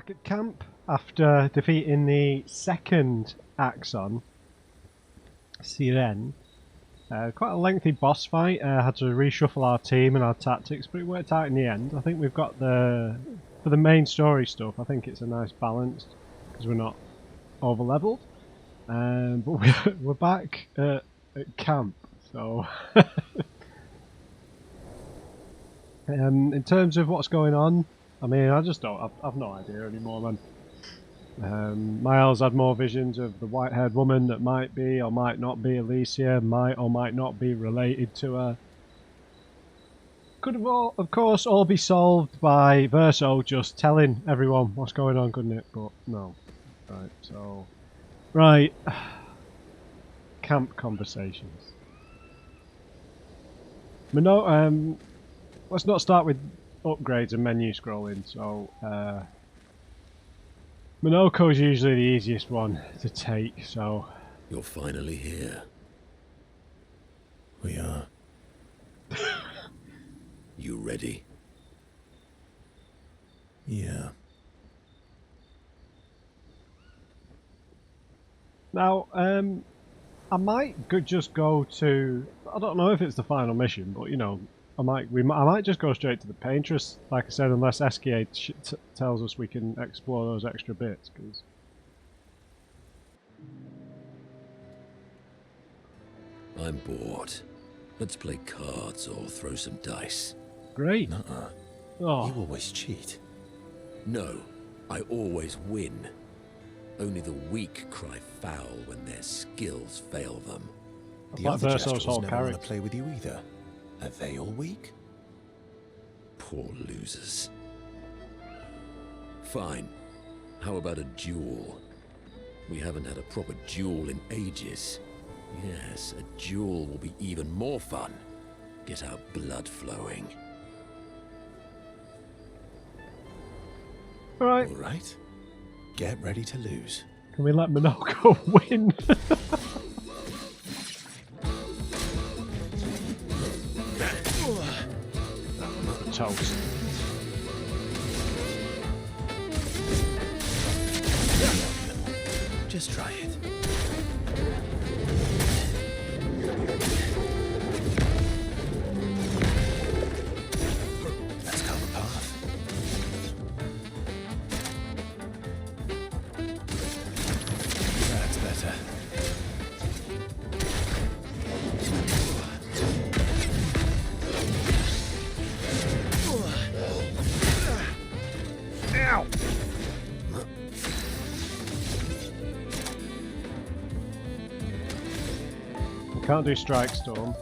back at camp after defeating the second Axon, Siren. Quite a lengthy boss fight. Had to reshuffle our team and our tactics, but it worked out in the end. I think we've got for the main story stuff, I think it's a nice balance because we're not over leveled. But we're back at camp, so in terms of what's going on, I mean, I just don't. I've no idea anymore, man. Miles had more visions of the white-haired woman that might be or might not be Alicia, might or might not be related to her. Could have all, of course, all be solved by Verso just telling everyone what's going on, couldn't it? But no. Right, so... Right. Camp conversations. Let's not start with upgrades and menu scrolling, so... Minoko's usually the easiest one to take, so... You're finally here. We are. You ready? Yeah. Now, I might just go to... I don't know if it's the final mission, but, you know, I might just go straight to the Paintress, like I said, unless SKA tells us we can explore those extra bits. Cause... I'm bored. Let's play cards or throw some dice. Great. Nuh-uh. Oh. You always cheat. No, I always win. Only the weak cry foul when their skills fail them. The other Verso's Jestrels whole never want to character. play with you either. Are they all weak? Poor losers. Fine. How about a duel? We haven't had a proper duel in ages. Yes, a duel will be even more fun. Get our blood flowing. Alright, All right. Get ready to lose. can we let Minoko win? Toast. Just try it. Let's carve a path. That's better. Ow! We can't do Strike Storm.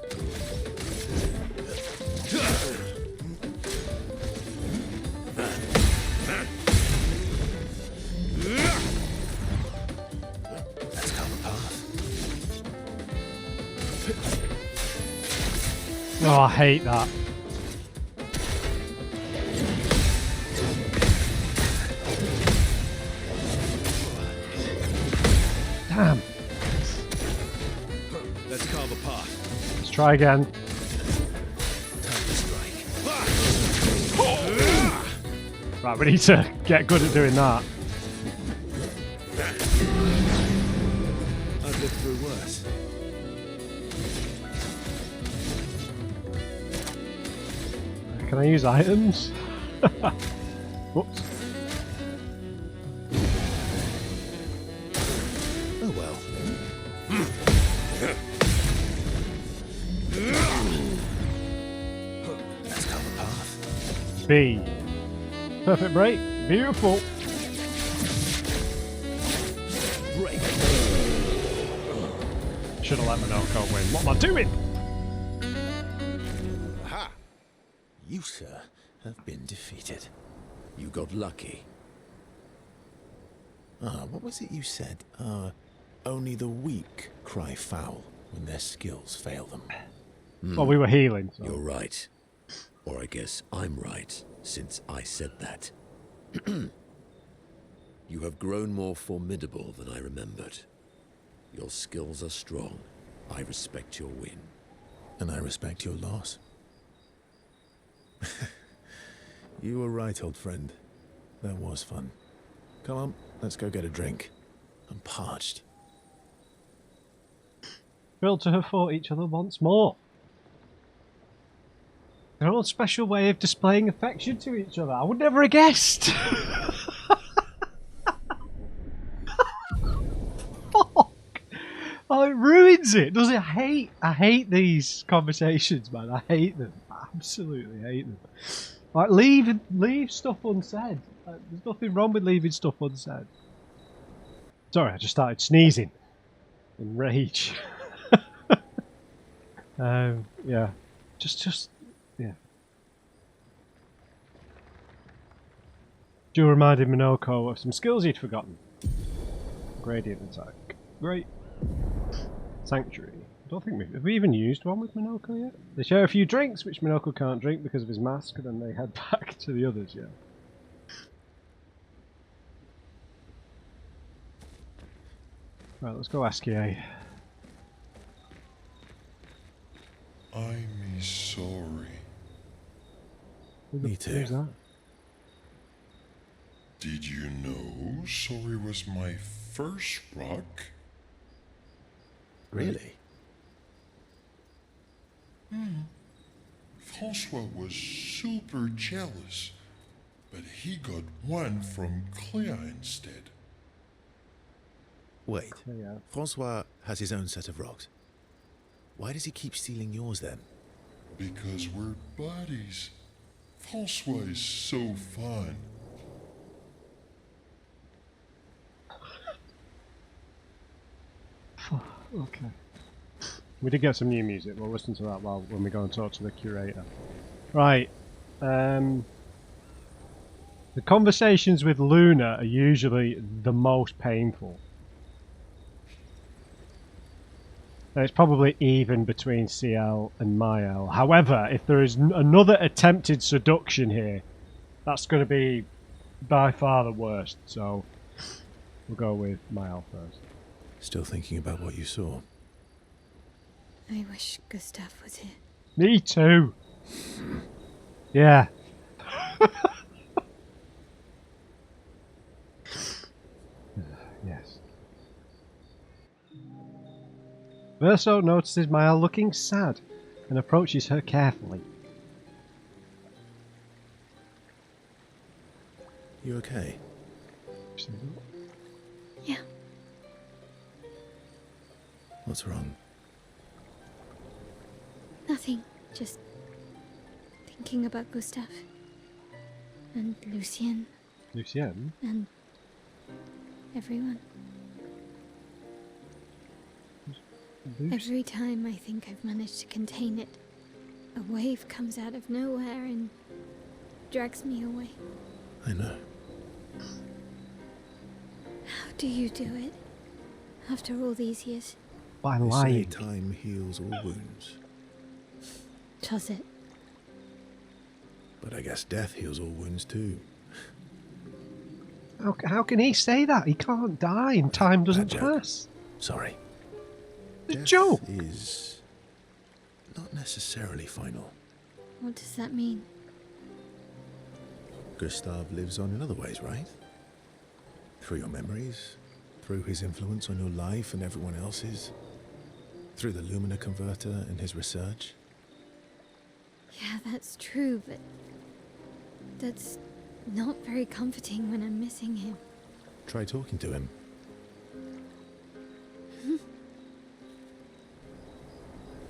Let's carve a path. Oh, I hate that. Damn. Let's carve a path. Let's try again. Time to strike. Right, we need to get good at doing that. I've lived through worse. Can I use items? Whoops. Oh well. Let's carve a path. B. Perfect break. Beautiful. Break. Should have let Minoko win. What am I doing? Aha! You, sir, have been defeated. You got lucky. What was it you said? Only the weak cry foul when their skills fail them. Well, we were healing. So. You're right. Or I guess I'm right, since I said that. You have grown more formidable than I remembered. Your skills are strong. I respect your win. And I respect your loss. You were right, old friend. That was fun. Come on, let's go get a drink. I'm parched. Thrilled to have fought each other once more. Their own special way of displaying affection to each other. I would never have guessed. Fuck. Oh, it ruins it, does it? I hate these conversations, man. I hate them. I absolutely hate them. Like, leave stuff unsaid. There's nothing wrong with leaving stuff unsaid. Sorry, I just started sneezing in rage. Yeah, just yeah. Joe reminded Minoko of some skills he'd forgotten. Gradient attack, great. Sanctuary. I don't think have we even used one with Minoko yet? They share a few drinks, which Minoko can't drink because of his mask, and then they head back to the others. Yeah. Right, let's go Askia. I'm sorry. Me too. Who's that? Did you know sorry was my first rock? Really? Francois was super jealous, but he got one from Clair instead. Wait, Yeah. Francois has his own set of rocks. Why does he keep stealing yours then? Because we're buddies. Francois is so fun. Okay. We did get some new music. We'll listen to that when we go and talk to the curator. Right. The conversations with Luna are usually the most painful. And it's probably even between CL and Mael. However, if there is another attempted seduction here, that's going to be by far the worst. So we'll go with Mael first. Still thinking about what you saw? I wish Gustav was here. Me too. Yeah. Yes. Verso notices Mael looking sad and approaches her carefully. You okay? Yeah. What's wrong? Nothing. Just thinking about Gustav. And Lucien. Lucien? And everyone. Every time I think I've managed to contain it, a wave comes out of nowhere and drags me away. I know. How do you do it? After all these years? By They say lying. time heals all wounds. Does it? But I guess death heals all wounds too. How can he say that? He can't die and time doesn't Bad joke. pass. Sorry. The Death joke. is not necessarily final. What does that mean? Gustav lives on in other ways, right? Through your memories, through his influence on your life and everyone else's, through the Lumina converter and his research. Yeah, that's true, but that's not very comforting when I'm missing him. Try talking to him.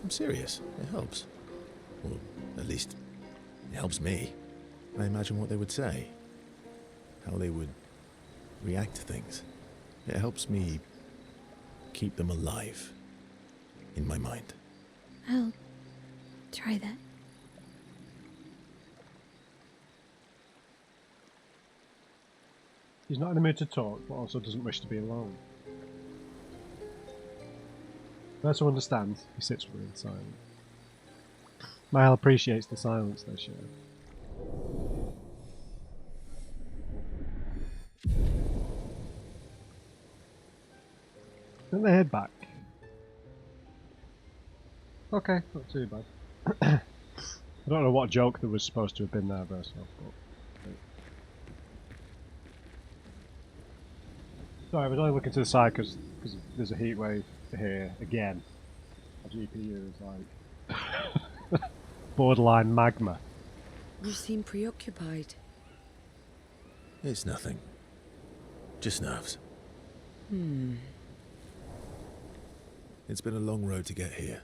I'm serious. It helps. Or at least, it helps me. I imagine what they would say. How they would react to things. It helps me keep them alive in my mind. I'll try that. He's not in the mood to talk, but also doesn't wish to be alone. Verso understands. He sits with her in silence. Mael appreciates the silence they share. Then they head back. Okay, not too bad. I don't know what joke there was supposed to have been there, Verso, but Sorry, I was only looking to the side because there's a heat wave here again. My GPU is like borderline magma. You seem preoccupied. It's nothing. Just nerves. It's been a long road to get here.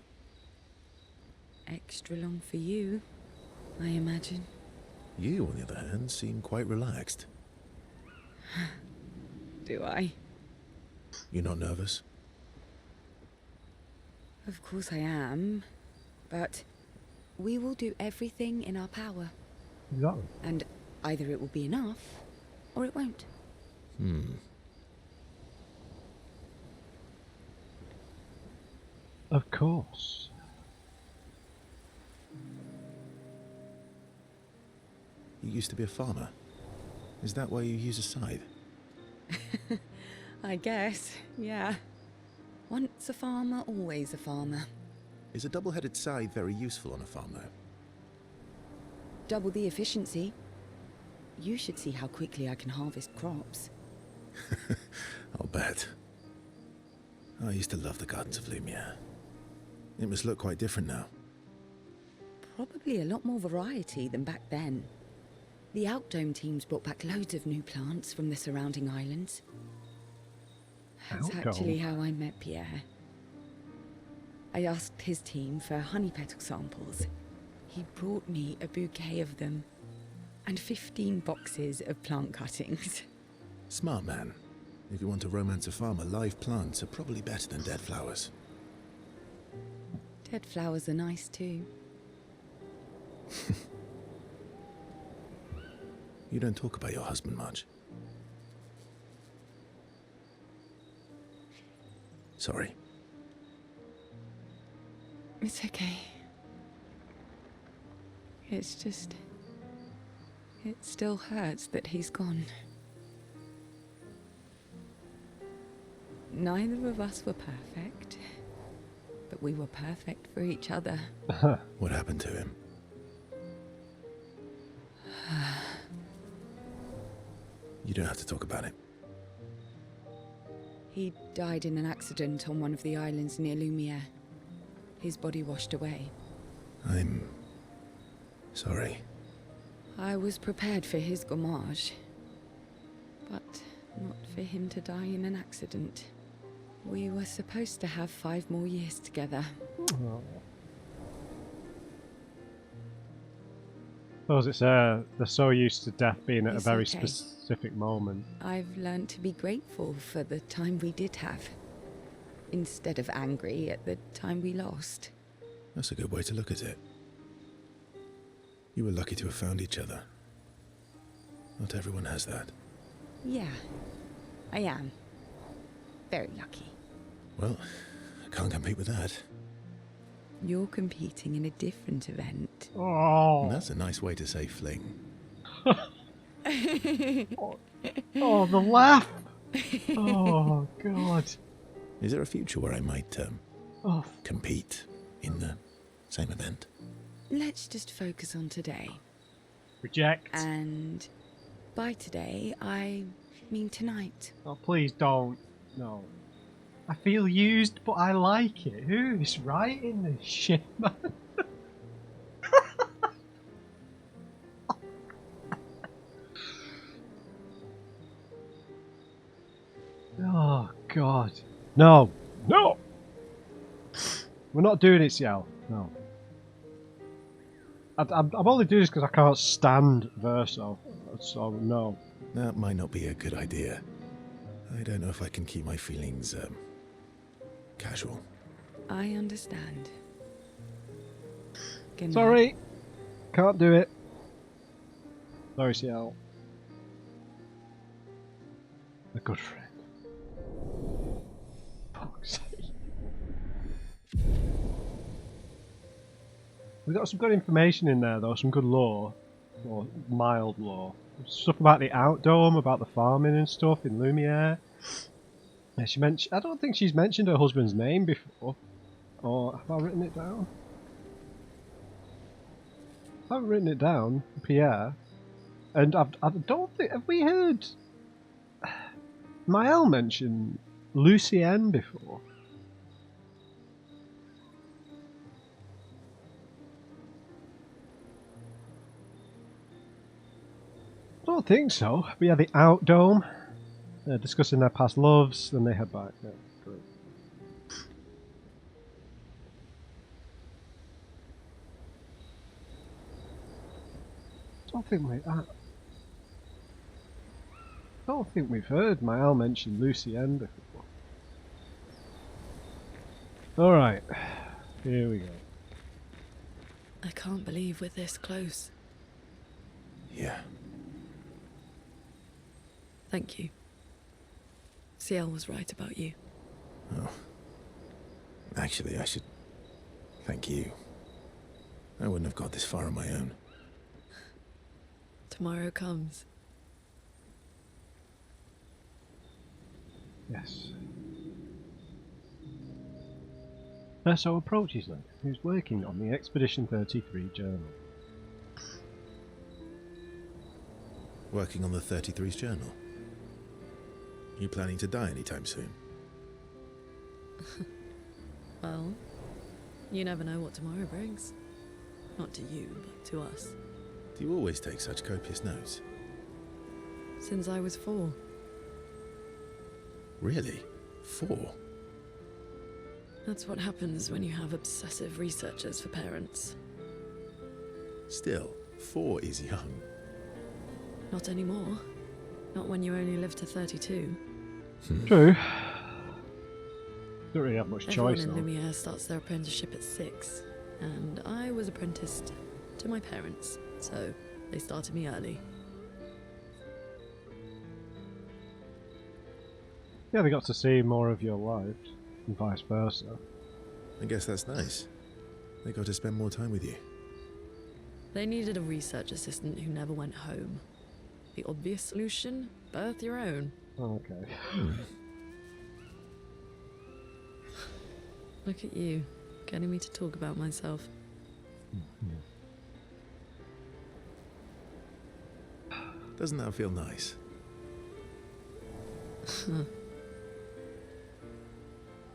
Extra long for you, I imagine. You, on the other hand, seem quite relaxed. Do I? You're not nervous? Of course I am, but we will do everything in our power. Exactly. And either it will be enough, or it won't. Of course. You used to be a farmer. Is that why you use a scythe? I guess, yeah. Once a farmer, always a farmer. Is a double-headed scythe very useful on a farm, though? Double the efficiency. You should see how quickly I can harvest crops. I'll bet. I used to love the gardens of Lumiere. It must look quite different now. Probably a lot more variety than back then. The Outdome teams brought back loads of new plants from the surrounding islands. That's Outdome? actually how I met Pierre. I asked his team for honey petal samples. He brought me a bouquet of them, and 15 boxes of plant cuttings. Smart man. If you want to romance a farmer, live plants are probably better than dead flowers. Dead flowers are nice too. You don't talk about your husband much. Sorry. It's okay. It's just... it still hurts that he's gone. Neither of us were perfect, but we were perfect for each other. What happened to him? You don't have to talk about it. He died in an accident on one of the islands near Lumiere. His body washed away. I'm... sorry. I was prepared for his gommage, but not for him to die in an accident. We were supposed to have 5 more years together. Oh. I suppose it's they're so used to death being at It's a very okay. specific moment. I've learned to be grateful for the time we did have, instead of angry at the time we lost. That's a good way to look at it. You were lucky to have found each other. Not everyone has that. Yeah, I am. Very lucky. Well, I can't compete with that. You're competing in a different event. Oh, That's a nice way to say fling. oh, the laugh! Oh God! Is there a future where I might Oh, compete in the same event? Let's just focus on today. reject! And by today, I mean tonight. Oh, please don't. No. I feel used, but I like it. Who is writing this shit, man? Oh God! No! No! We're not doing it, Ciel. No. I'm only doing this because I can't stand Verso. So no. That might not be a good idea. I don't know if I can keep my feelings, casual. I understand. Good night. Sorry. Can't do it. Sorry, Ciel. A good friend. Fuck's sake. We got some good information in there though, some good lore. Or mild lore. Stuff about the Outdome, about the farming and stuff in Lumiere. Yeah, she mentioned. I don't think she's mentioned her husband's name before. Or have I written it down? I haven't written it down, Pierre. And I don't think. Have we heard. Mael mentioned Lucienne before. I don't think so. But yeah, the Outdome. They're discussing their past loves, then they head back. Yeah, great. I don't think we've heard Mael mention Lucienne before. Alright, here we go. I can't believe we're this close. Yeah. Thank you. Ciel was right about you. Oh. Actually, I should thank you. I wouldn't have got this far on my own. Tomorrow comes. Yes. So approaches them, who's working on the Expedition 33 journal. Working on the 33's journal. You planning to die anytime soon? Well, you never know what tomorrow brings. Not to you, but to us. Do you always take such copious notes? Since I was 4. Really? 4? That's what happens when you have obsessive researchers for parents. Still, 4 is young. Not anymore. Not when you only live to 32. True. Don't really have much Everyone choice in though. Lumiere starts their apprenticeship at 6. And I was apprenticed to my parents, so they started me early. Yeah, they got to see more of your life, and vice versa. I guess that's nice. They got to spend more time with you. They needed a research assistant who never went home. The obvious solution? Birth your own. Okay. Look at you, getting me to talk about myself. Doesn't that feel nice?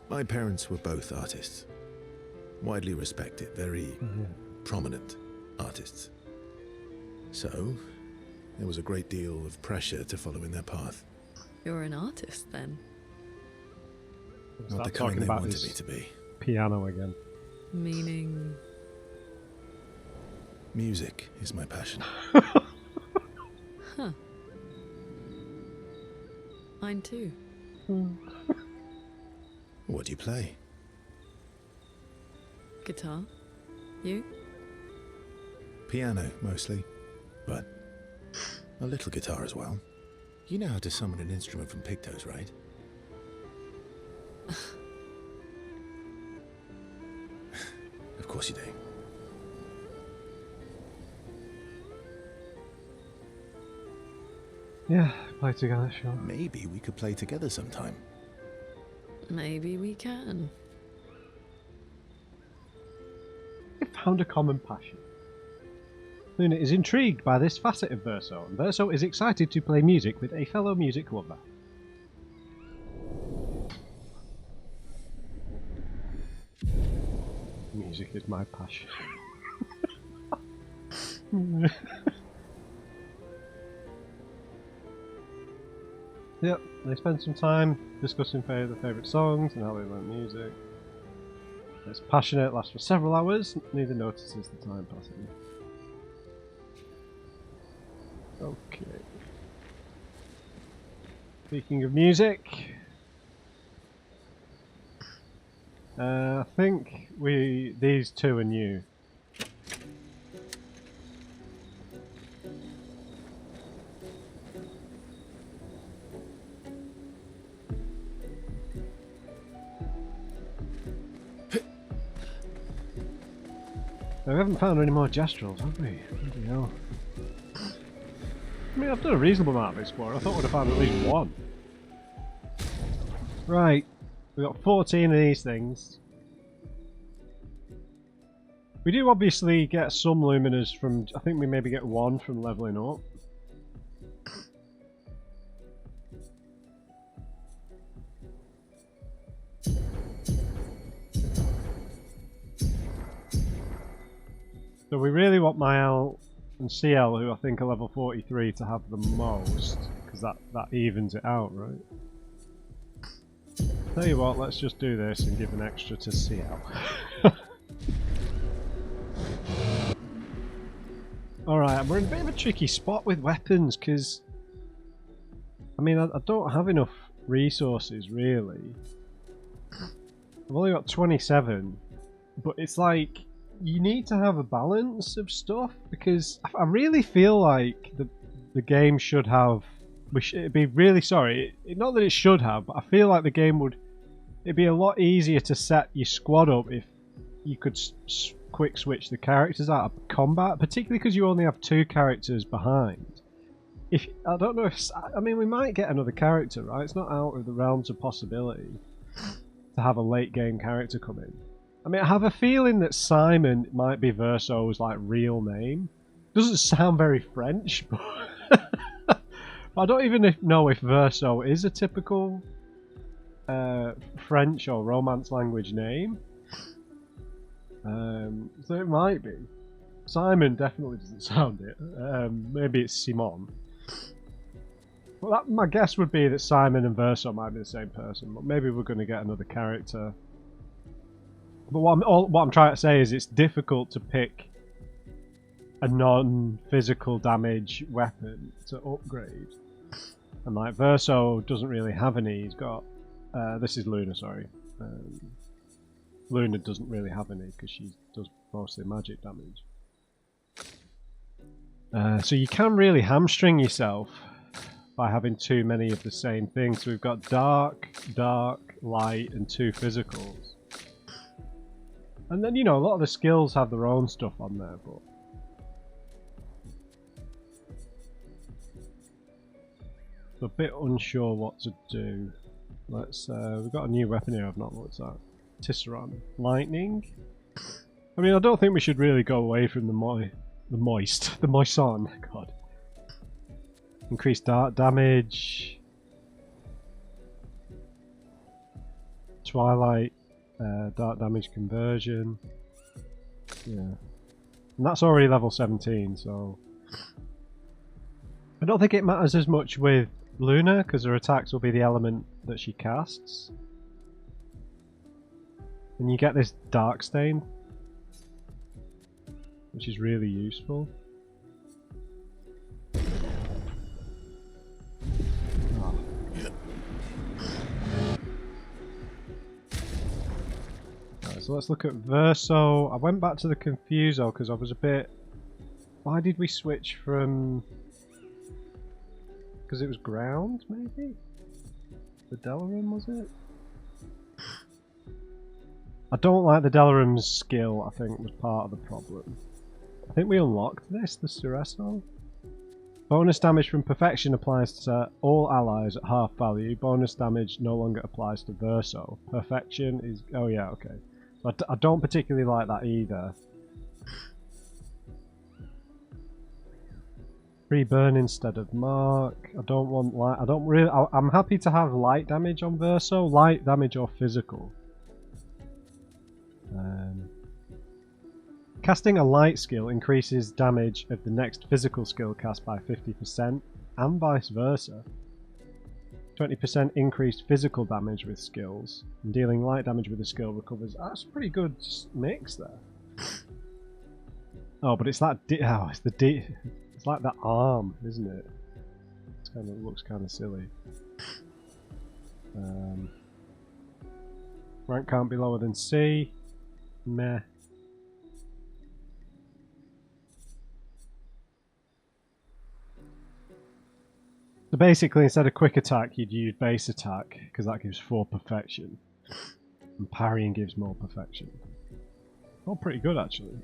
My parents were both artists. Widely respected, very prominent artists. So, there was a great deal of pressure to follow in their path. You're an artist, then? Not the Start kind talking they about wanted his me to be. piano again. Meaning... Music is my passion. Huh. Mine too. What do you play? Guitar. You? Piano, mostly. But a little guitar as well. You know how to summon an instrument from Pictos, right? Of course you do. Yeah, play together, sure. Maybe we could play together sometime. Maybe we can. We found a common passion. Luna is intrigued by this facet of Verso, and Verso is excited to play music with a fellow music lover. Music is my passion. Yep, they spend some time discussing their favourite songs and how they learn music. It's passionate, lasts for several hours, neither notices the time passing. Okay. Speaking of music, I think these two are new. We haven't found any more Jastrals, have we? Bloody hell. I mean, I've done a reasonable amount of exploring. I thought we'd have found at least one. Right, we've got 14 of these things. We do obviously get some luminas from, I think we maybe get one from leveling up. So we really want Mael and CL, who I think are level 43, to have the most, because that evens it out, right? Tell you what, let's just do this and give an extra to CL. Alright, we're in a bit of a tricky spot with weapons, because I mean, I don't have enough resources, really. I've only got 27, but it's like, you need to have a balance of stuff, because I really feel like the game should have... it'd be really sorry, not that it should have, but I feel like the game would... It'd be a lot easier to set your squad up if you could quick switch the characters out of combat, particularly because you only have 2 characters behind. I don't know if... I mean, we might get another character, right? It's not out of the realms of possibility to have a late game character come in. I mean, I have a feeling that Simon might be Verso's like real name. Doesn't sound very French, but I don't even know if Verso is a typical French or Romance language name. So it might be. Simon definitely doesn't sound it. Maybe it's Simon. Well, my guess would be that Simon and Verso might be the same person, but maybe we're going to get another character. But what I'm trying to say is it's difficult to pick a non-physical damage weapon to upgrade. And like Verso doesn't really have any. He's got... this is Luna, sorry. Luna doesn't really have any because she does mostly magic damage. So you can really hamstring yourself by having too many of the same thing. So we've got dark, light, and 2 physicals. And then, you know, a lot of the skills have their own stuff on there, but... I'm a bit unsure what to do. Let's, we've got a new weapon here I've not looked at. Tisserand. Lightning? I mean, I don't think we should really go away from the Moisson, god. Increased dark damage. Twilight. Dark damage conversion. Yeah. And that's already level 17, so... I don't think it matters as much with Luna, because her attacks will be the element that she casts. And you get this dark stain, which is really useful. Oh. Right, so let's look at Verso. I went back to the Confuso because I was a bit... Why did we switch from... Because it was ground, maybe? The Delarum, was it? I don't like the Delarum's skill, I think, was part of the problem. I think we unlocked this, the Cereso. Bonus damage from Perfection applies to all allies at half value. Bonus damage no longer applies to Verso. Perfection is... Oh yeah, okay. So I don't particularly like that either. Free burn instead of mark. I don't want light... I don't really... I'm happy to have light damage on Verso. Light damage or physical. Casting a light skill increases damage of the next physical skill cast by 50% and vice versa. 20% increased physical damage with skills, and dealing light damage with a skill recovers. That's a pretty good mix there. Oh, but it's that it's like that arm, isn't it? It looks kind of silly. Rank can't be lower than C. Meh. So basically, instead of quick attack, you'd use base attack, because that gives 4 perfection. And parrying gives more perfection. Oh, pretty good, actually.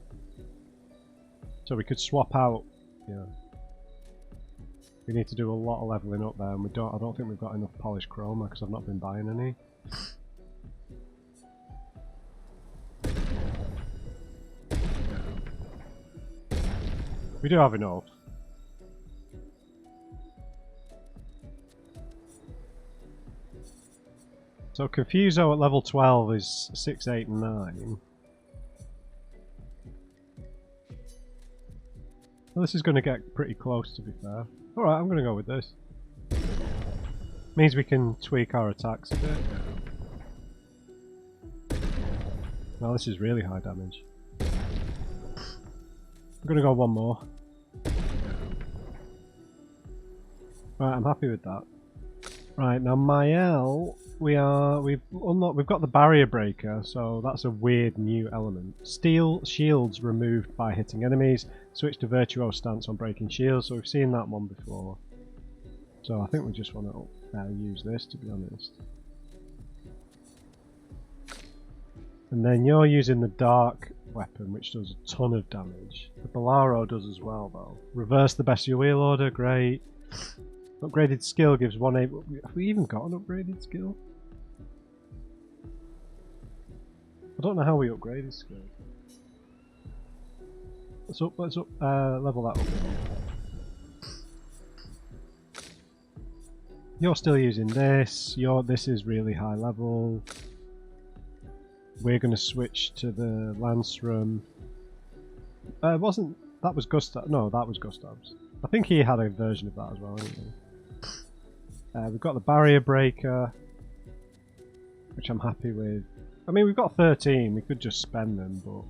So we could swap out, yeah. We need to do a lot of leveling up there, and I don't think we've got enough polished chroma, because I've not been buying any. We do have enough. So Confuso at level 12 is 6, 8, and 9. Well, this is going to get pretty close, to be fair. Alright, I'm going to go with this. Means we can tweak our attacks a bit. Now this is really high damage. I'm going to go one more. Right, I'm happy with that. Right, now Mael, we've got the barrier breaker, so that's a weird new element. Steel shields removed by hitting enemies. Switch to virtuo stance on breaking shields, so we've seen that one before. So I think we just want to use this, to be honest. And then you're using the dark weapon, which does a ton of damage. The Bolaro does as well, though. Reverse the bestial wheel order, great. Upgraded skill gives 1 able. Have we even got an upgraded skill? I don't know how we upgrade his skill. Let's level that up. You're still using this. This is really high level. We're going to switch to the Lance Room. That was Gustav? No, that was Gustav's. I think he had a version of that as well, didn't he? We've got the barrier breaker, which I'm happy with. I mean, we've got 13. We could just spend them, but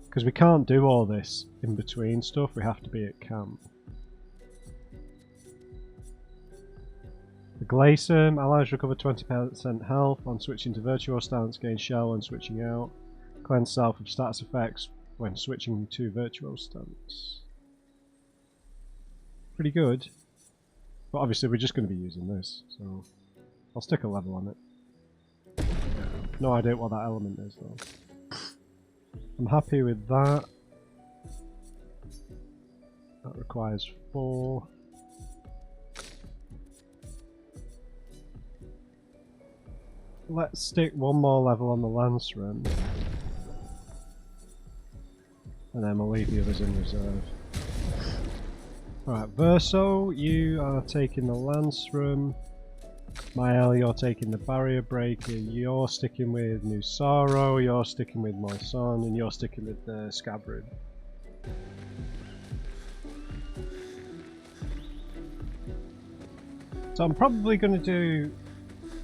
because we can't do all this in between stuff, we have to be at camp. The Glacium allows recover 20% health on switching to virtual stance, gain shell when switching out. Cleanse self of status effects when switching to virtual stance. Pretty good. But obviously we're just going to be using this, so I'll stick a level on it. No idea what that element is though. I'm happy with that. That requires 4. Let's stick one more level on the Lance Room. And then we'll leave the others in reserve. Alright, Verso, you are taking the Lance Room. Mael, you're taking the Barrier Breaker. You're sticking with Nusaro. You're sticking with Moisson. And you're sticking with the Scabbard. So I'm probably going to do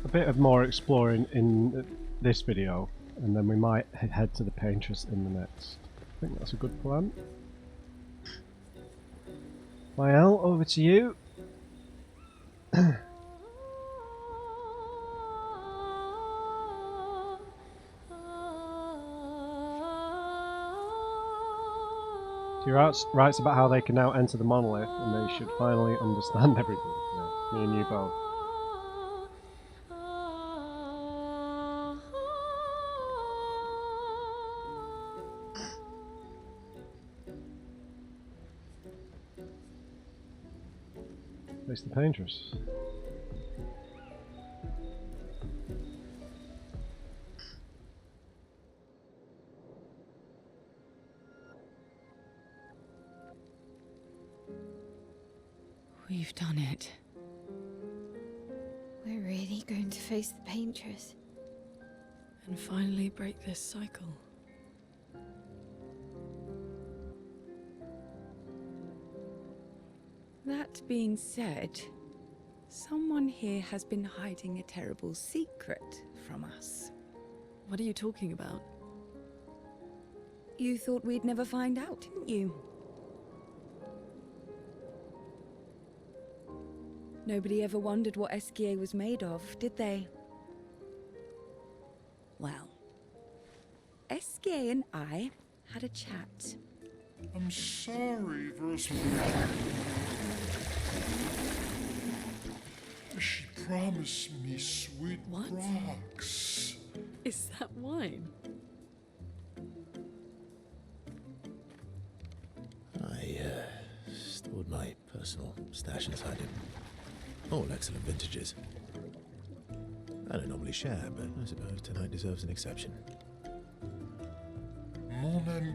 a bit of more exploring in this video. And then we might head to the Paintress in the next. I think that's a good plan. Mael, over to you. She writes about how they can now enter the monolith and they should finally understand everything. Yeah, me and you both. Face the Paintress. We've done it. We're really going to face the Paintress. And finally break this cycle. That being said, someone here has been hiding a terrible secret from us. What are you talking about? You thought we'd never find out, didn't you? Nobody ever wondered what Esquier was made of, did they? Well, Esquier and I had a chat. I'm sorry, Verso. She promised me sweet What? rocks. Is that wine? I stored my personal stash inside it. All excellent vintages. I don't normally share, but I suppose tonight deserves an exception. Mon ami.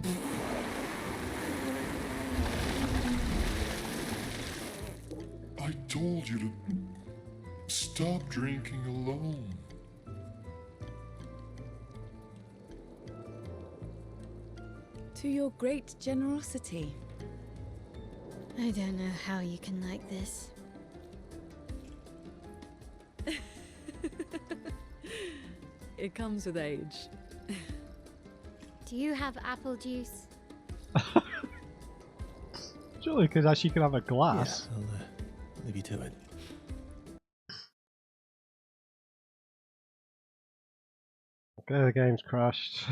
I told you to stop drinking alone. To your great generosity. I don't know how you can like this. It comes with age. Do you have apple juice? Surely, because she can have a glass. Yeah, I'll leave you to it. Okay, the game's crashed.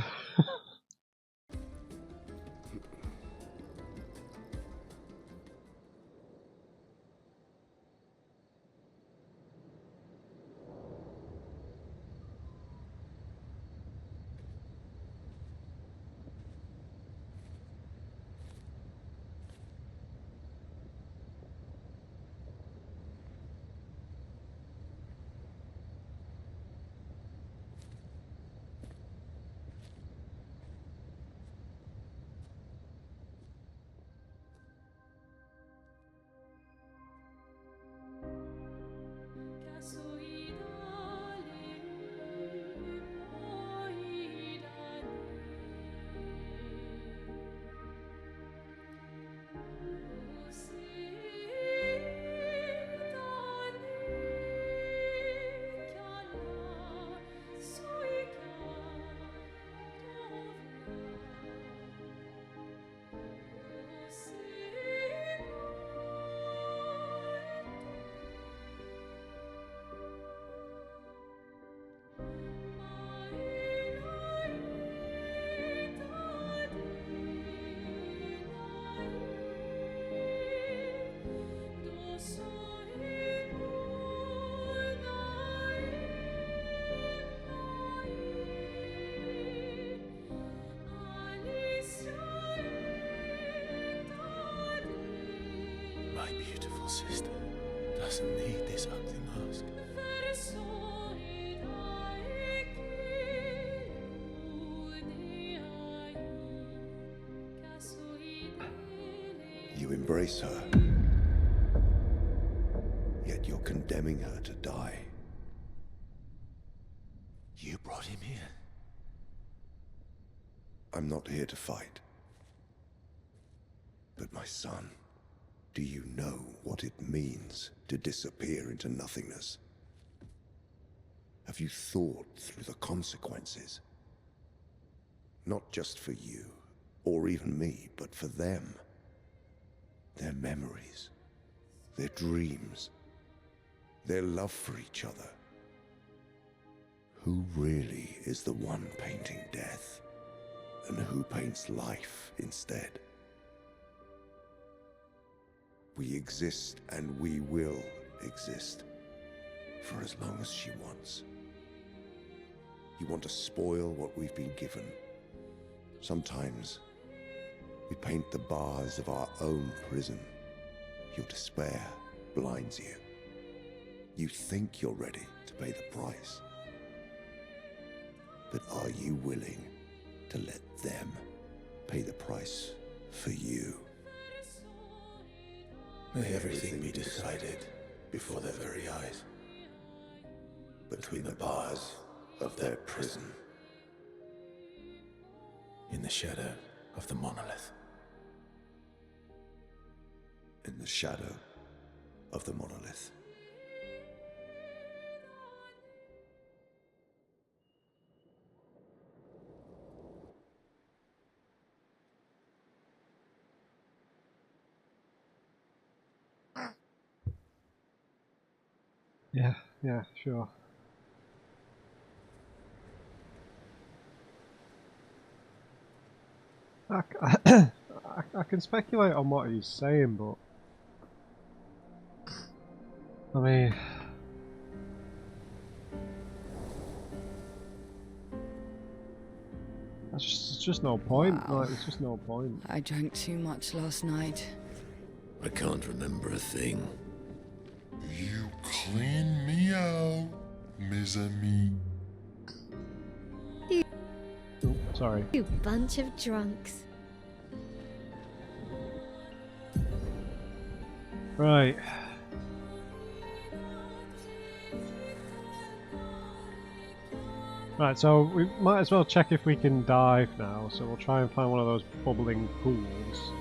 My beautiful sister doesn't need this ugly mask. You embrace her, yet you're condemning her to die. You brought him here. I'm not here to fight. But my son, do you know what it means to disappear into nothingness? Have you thought through the consequences? Not just for you, or even me, but for them. Their memories, their dreams, their love for each other. Who really is the one painting death, and who paints life instead? We exist and we will exist for as long as she wants. You want to spoil what we've been given. Sometimes we paint the bars of our own prison. Your despair blinds you. You think you're ready to pay the price. But are you willing to let them pay the price for you? May everything be decided before their very eyes. Between the bars of their prison. In the shadow of the monolith. In the shadow of the monolith. Yeah, sure. I can speculate on what he's saying, but I mean, it's just no point. Wow. Like, it's just no point. I drank too much last night. I can't remember a thing. You clean me out, mes amis. Oh, sorry. You bunch of drunks. Right. Right, so we might as well check if we can dive now. So we'll try and find one of those bubbling pools.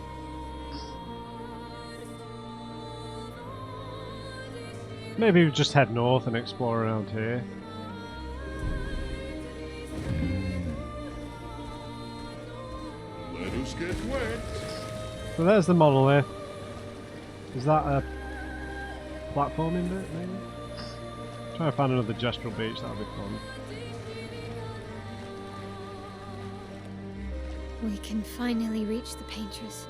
Maybe we just head north and explore around here. Let us get wet. So there's the monolith. Is that a platforming bit, maybe? Try to find another gestural beach, that'll be fun. We can finally reach the Paintress.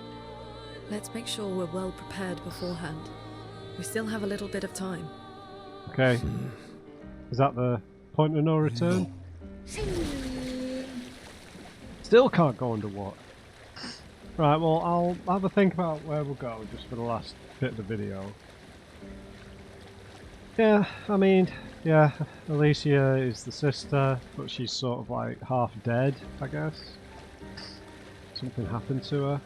Let's make sure we're well prepared beforehand. We still have a little bit of time. Okay. Is that the point of no return? Still can't go underwater. Right, well, I'll have a think about where we'll go just for the last bit of the video. Yeah, I mean, yeah, Alicia is the sister, but she's sort of like half dead, I guess. Something happened to her.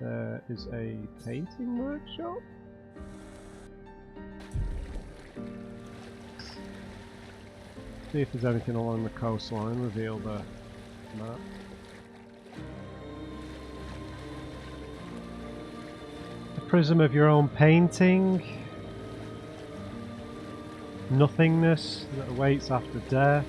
There is a painting workshop. See if there's anything along the coastline. Reveal the map. The prism of your own painting. Nothingness that awaits after death.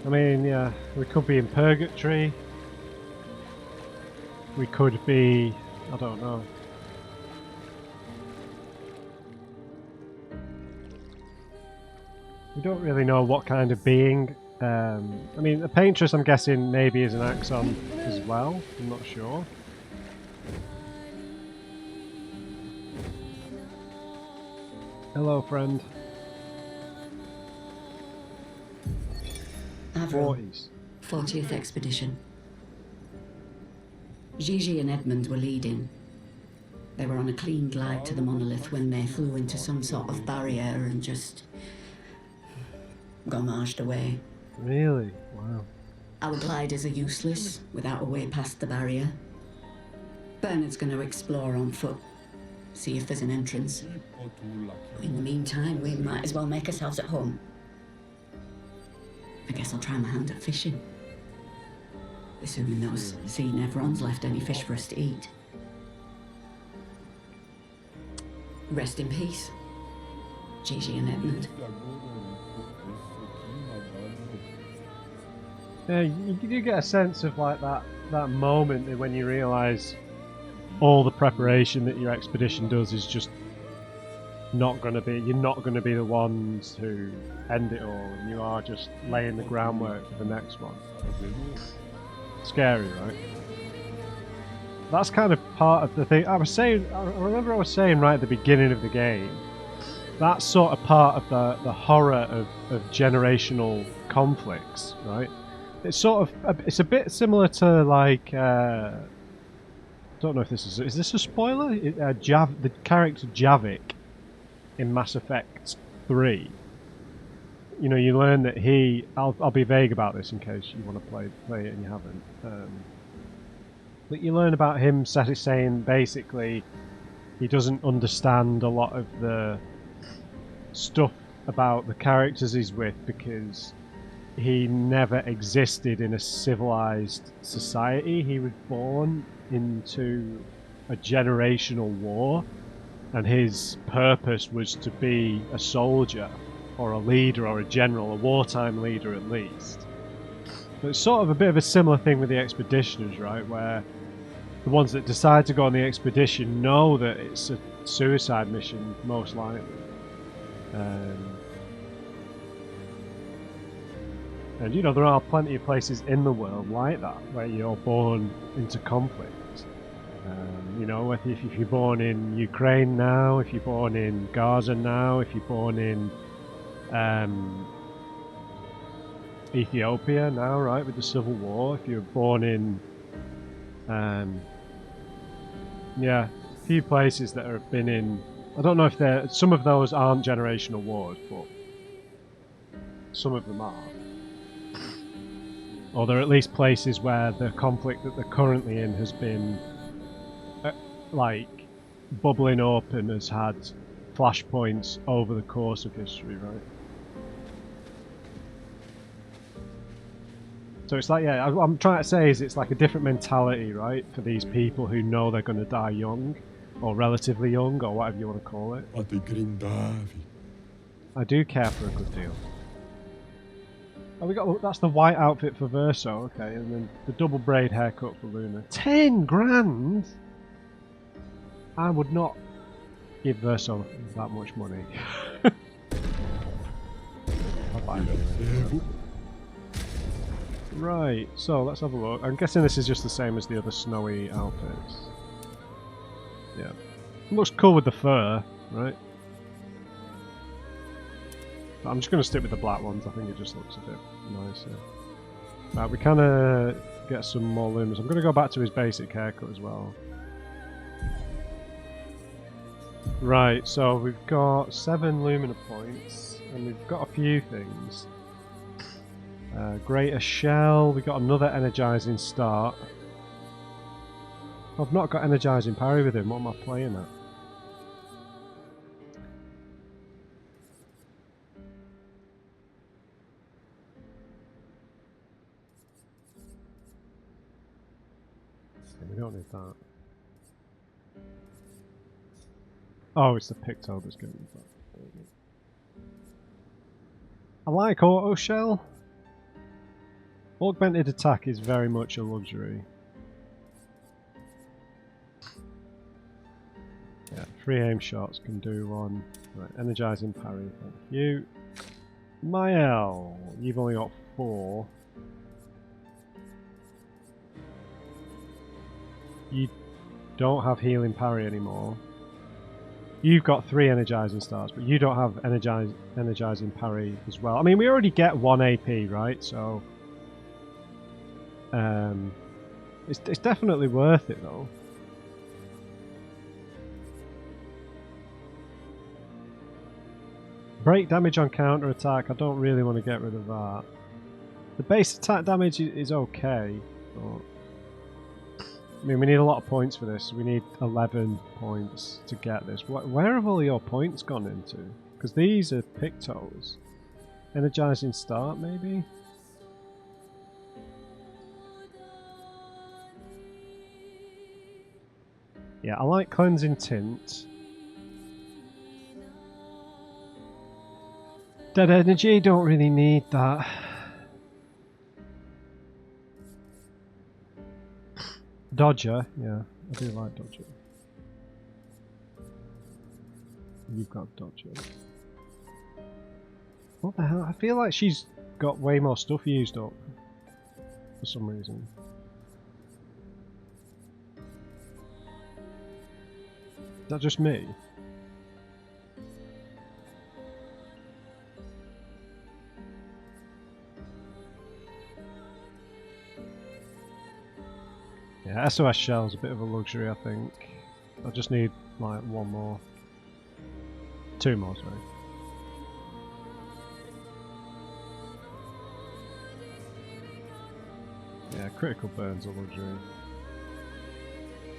I mean, yeah, we could be in purgatory. We could be, I don't know. We don't really know what kind of being. I mean, the Paintress, I'm guessing, maybe is an Axon as well. I'm not sure. Hello, friend. Avril, 40s. 40th Expedition. Gigi and Edmund were leading. They were on a clean glide to the monolith when they flew into some sort of barrier and just gomashed away. Really? Wow. Our gliders are useless without a way past the barrier. Bernard's going to explore on foot, see if there's an entrance. In the meantime, we might as well make ourselves at home. I guess I'll try my hand at fishing. Assuming those sea nevrons left any fish for us to eat. Rest in peace, Gigi and Edmund. Yeah, you get a sense of like that moment when you realise all the preparation that your expedition does is just not going to be, you're not going to be the ones who end it all, and you are just laying the groundwork for the next one. Scary, right? That's kind of part of the thing. I remember I was saying right at the beginning of the game, that's sort of part of the horror of generational conflicts, right? It's sort of, it's a bit similar to like, don't know if this is this a spoiler? The character Javik in Mass Effect 3. You know, you learn that he, I'll be vague about this in case you want to play it and you haven't. But you learn about him saying basically he doesn't understand a lot of the stuff about the characters he's with because he never existed in a civilized society. He was born into a generational war, and his purpose was to be a soldier or a leader or a general, a wartime leader at least. But it's sort of a bit of a similar thing with the expeditioners, right, where the ones that decide to go on the expedition know that it's a suicide mission, most likely. And you know, there are plenty of places in the world like that, where you're born into conflict. You know, if you're born in Ukraine now, if you're born in Gaza now, if you're born in Ethiopia now, right, with the civil war, if you're born in yeah, a few places that have been in, I don't know if some of those aren't generational wars, but some of them are. Or they're at least places where the conflict that they're currently in has been like bubbling up and has had flashpoints over the course of history, right? So it's like, yeah, what I'm trying to say is it's like a different mentality, right, for these people who know they're going to die young, or relatively young, or whatever you want to call it. I do care for a good deal. Oh, we got, that's the white outfit for Verso, okay, and then the double braid haircut for Luna. 10 grand? I would not give Verso that much money. I'll buy it anyway. Right, so let's have a look. I'm guessing this is just the same as the other snowy outfits. Yeah. Looks cool with the fur, right? But I'm just going to stick with the black ones. I think it just looks a bit nicer. Right, we kind of get some more lumens. I'm going to go back to his basic haircut as well. Right, so we've got 7 Lumina points, and we've got a few things. Greater Shell, we got another Energizing Start. I've not got Energizing Parry with him, what am I playing at? Okay, we don't need that. Oh, it's the Picto that's getting that. I like Auto Shell. Augmented attack is very much a luxury. Yeah, 3 aim shots can do one. Right, energizing parry, thank you. Mael, you've only got 4. You don't have healing parry anymore. You've got 3 energizing starts, but you don't have energizing parry as well. I mean, we already get 1 AP, right? So it's definitely worth it though. Break damage on counter attack. I don't really want to get rid of that. The base attack damage is okay, but I mean, we need a lot of points for this. We need 11 points to get this. Where have all your points gone into? Because these are Pictos. Energizing start, maybe? Yeah, I like cleansing tint. Dead energy, don't really need that. Dodger, yeah, I do like Dodger. You've got Dodger. What the hell? I feel like she's got way more stuff used up for some reason. Is that just me? Yeah, SOS Shell's a bit of a luxury, I think. I just need like 1 more. 2 more, sorry. Yeah, critical burn's a luxury.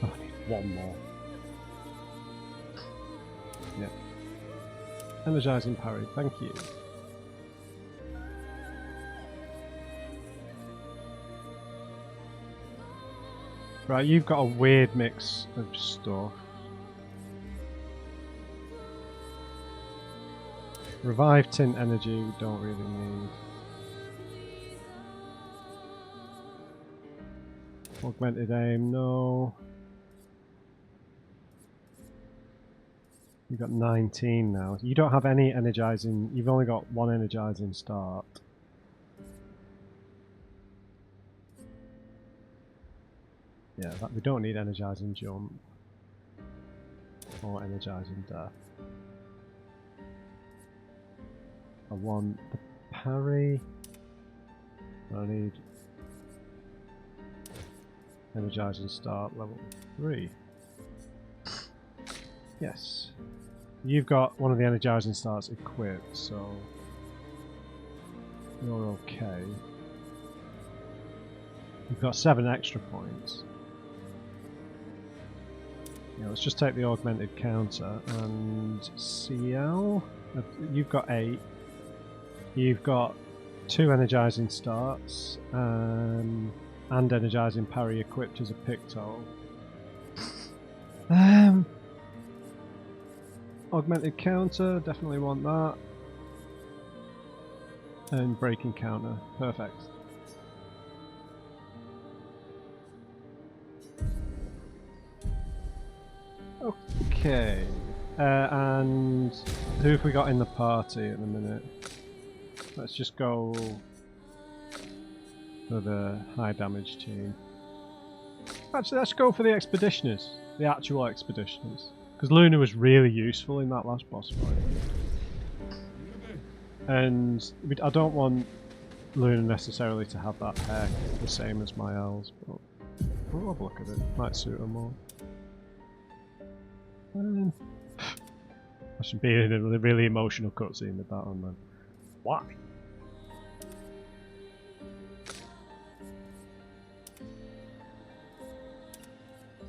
Oh, I need 1 more. Yeah. Energizing parry, thank you. Right, you've got a weird mix of stuff. Revive tint energy, we don't really need. Augmented aim, no. You've got 19 now. You don't have any energizing, you've only got 1 energizing start. Yeah, we don't need energizing jump. Or energizing death. I want the parry. I need energizing start level 3. Yes. You've got one of the energizing starts equipped, so you're okay. You've got 7 extra points. Yeah, let's just take the augmented counter and CL. You've got 8. You've got 2 energizing starts and energizing parry equipped as a Picto. Augmented counter, definitely want that. And breaking counter, perfect. Okay, and who have we got in the party at the minute? Let's just go for the high damage team. Actually, let's go for the expeditioners, the actual expeditioners, because Luna was really useful in that last boss fight. And I don't want Luna necessarily to have that hair the same as my elves, but we'll have a look at it. Might suit her more. I should be in a really emotional cutscene with that one, man. Why?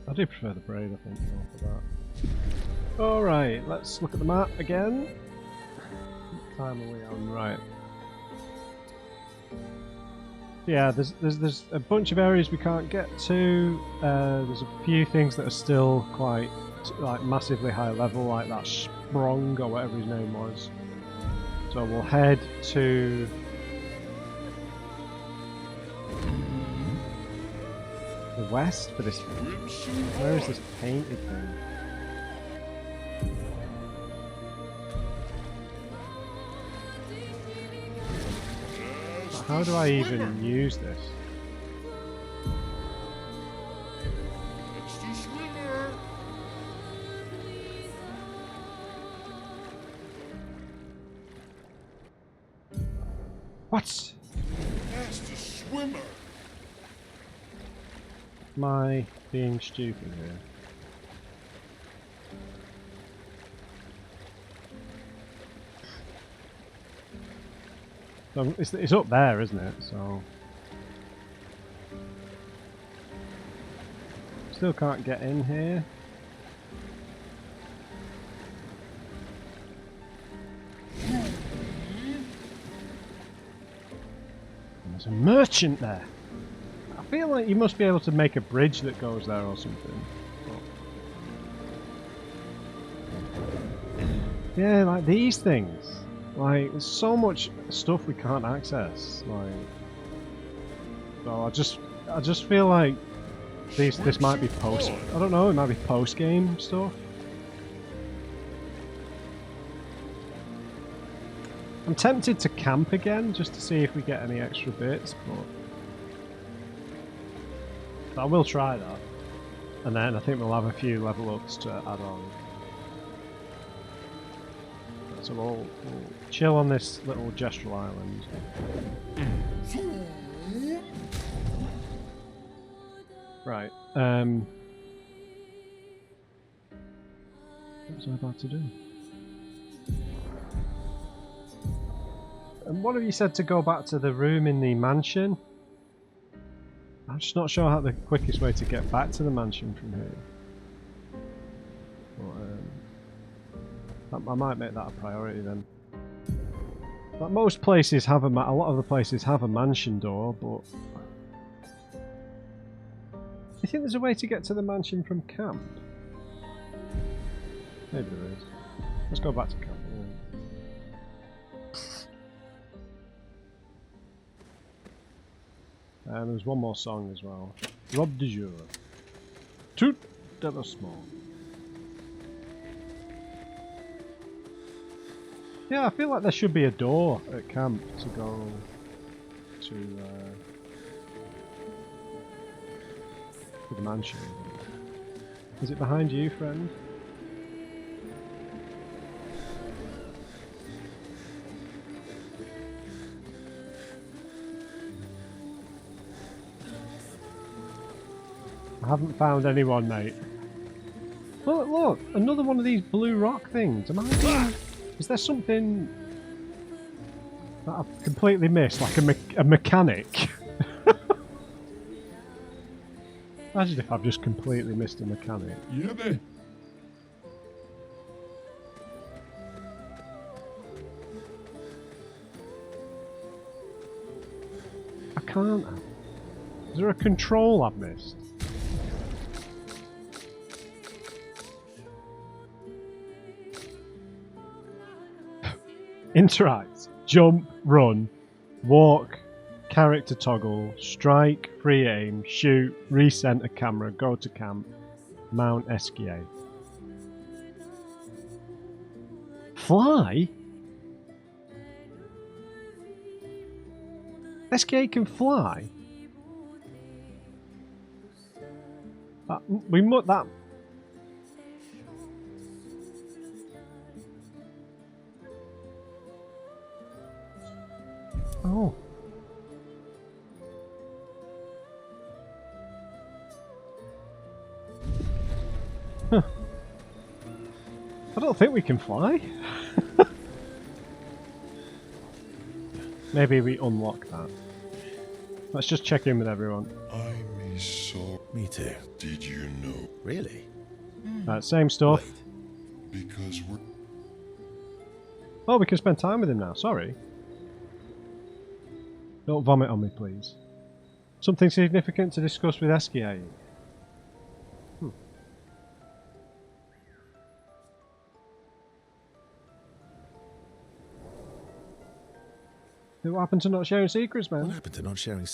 I do prefer the braid, I think, more for that. Alright, let's look at the map again. What time are we on? Right. Yeah, there's a bunch of areas we can't get to. There's a few things that are still quite like massively high level, like that Sprung or whatever his name was. So we'll head to the west for this. Where is this painted thing? How do I even use this? What? Master swimmer. Am I being stupid here? So it's up there, isn't it? So still can't get in here. There's a merchant there. I feel like you must be able to make a bridge that goes there or something. Yeah, like these things. Like, there's so much stuff we can't access. Like, so I just feel like this might be post. I don't know. It might be post game stuff. I'm tempted to camp again just to see if we get any extra bits, but I will try that. And then I think we'll have a few level ups to add on. So we'll chill on this little gestural island. Right. What was I about to do? And what have you said to go back to the room in the mansion? I'm just not sure how the quickest way to get back to the mansion from here. But, I might make that a priority then. Like most places have a lot of the places have a mansion door, but you think there's a way to get to the mansion from camp? Maybe there is. Let's go back to camp. And there's one more song as well. Rob de jour. Tout de small. Yeah, I feel like there should be a door at camp to go to the mansion. Is it behind you, friend? I haven't found anyone, mate. Look, look! Another one of these blue rock things. Am I doing... Is there something that I've completely missed? Like a mechanic? Imagine if I've just completely missed a mechanic. Yeah, can't I? Is there a control I've missed? Interact, jump, run, walk, character toggle, strike, free aim, shoot, recenter camera, go to camp, mount escape. Fly? Escape can fly? We must that. Oh. Huh. I don't think we can fly. Maybe we unlock that. Let's just check in with everyone. I'm so. Me too. Did you know? Really? Same stuff. Wait. Because we're. Oh, we can spend time with him now. Sorry. Don't vomit on me, please. Something significant to discuss with Eskia. What happened to not sharing secrets, man? What happened to not sharing